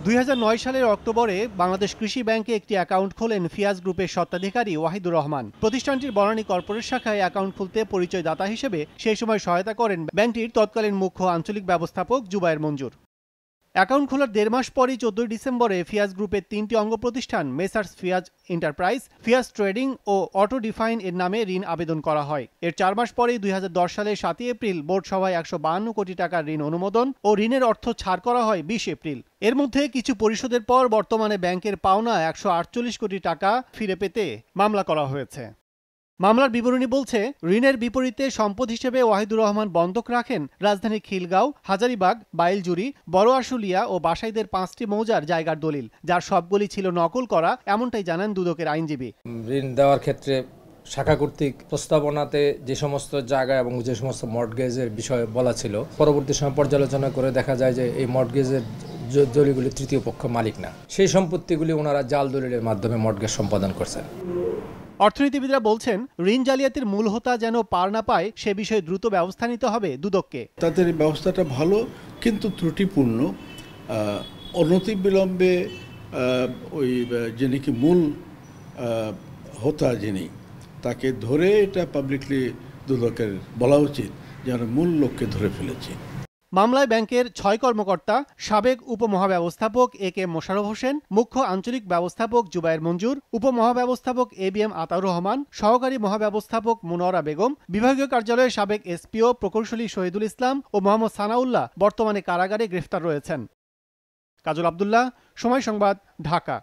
2009 সালের অক্টোবরে বাংলাদেশ কৃষি ব্যাংকে একটি অ্যাকাউন্ট খোলেন ফিয়াজ গ্রুপের স্বত্বাধিকারী ওয়াহিদুর রহমান। প্রতিষ্ঠানটির বনানী কর্পোরেট শাখায় অ্যাকাউন্ট খুলতে পরিচয়দাতা হিসেবে সেই সময় সহায়তা করেন ব্যাংকটির তৎকালীন মুখ্য আঞ্চলিক ব্যবস্থাপক জুবায়ের মঞ্জুর। অ্যাকাউন্ট খোলার 1.5 মাস পরই 14 ডিসেম্বরে ফিয়াজ গ্রুপের 3টি অঙ্গ প্রতিষ্ঠান messrs Fiaz enterprise, Fiaz trading ও অটো ডিফাইন এর নামে ঋণ আবেদন করা হয়। এর 4 মাস পরেই 2010 সালের 7 এপ্রিল বোর্ড সভায় 152 কোটি টাকার ঋণ অনুমোদন ও ঋণের অর্থ ছাড় করা হয় 20 এপ্রিল। এর মধ্যে কিছু পরিশোধের পর বর্তমানে ব্যাংকের পাওনা 148 কোটি টাকা ফিরে পেতে মামলা করা হয়েছে। মামলার বিবরণী বলছে, ঋণের বিপরীতে সম্পদ হিসেবে ওয়াহিদুর রহমান বন্ধক রাখেন রাজধানীর খিলগাঁও, হাজারীবাগ, বাইলজুরি, বড় আশুলিয়া ও বাসাইদের 5টি মৌজার জায়গার দলিল, যার সবগুলি ছিল নকল করা, এমনটাই জানান দুদকের আইনজীবী। ঋণ দেওয়ার ক্ষেত্রে শাখা কর্তৃক প্রস্তাবনাতে যে সমস্ত জায়গা এবং যে সমস্ত মর্টগেজের বিষয়ে বলা ছিল, পরবর্তী সময় পর্যালোচনা করে দেখা যায় যে এই মর্টগেজের দলিলগুলি তৃতীয় পক্ষ মালিক না। সেই সম্পত্তিগুলি ওনারা জাল দলিলের মাধ্যমে মর্টগেজ সম্পাদন করছেন। অর্থনীতিবিদরা বলছেন, ঋণ জালিয়াতির মূল হোতা যেন পার না পায় সে বিষয়ে দ্রুত ব্যবস্থা নিতে হবে দুদককে। তাদের ব্যবস্থাটা ভালো কিন্তু ত্রুটিপূর্ণ। অনতিবিলম্বে ওই যিনি কি মূল হোতা যিনি, তাকে ধরে এটা পাবলিকলি দুদকের বলা উচিত যেন মূল লোককে ধরে ফেলেছে। মামলায় ব্যাংকের 6 কর্মকর্তা, সাবেক উপমহাব্যবস্থাপক এ কে মোশাররফ হোসেন, মুখ্য আঞ্চলিক ব্যবস্থাপক জুবায়ের মঞ্জুর, উপমহাব্যবস্থাপক ABM আতাউর রহমান, সহকারী মহাব্যবস্থাপক মুনওয়ারা বেগম, বিভাগীয় কার্যালয়ের সাবেক SPO প্রকৌশলী শহীদুল ইসলাম ও মোহাম্মদ সানাউল্লাহ বর্তমানে কারাগারে গ্রেফতার রয়েছেন। কাজল আব্দুল্লাহ, সময় সংবাদ, ঢাকা।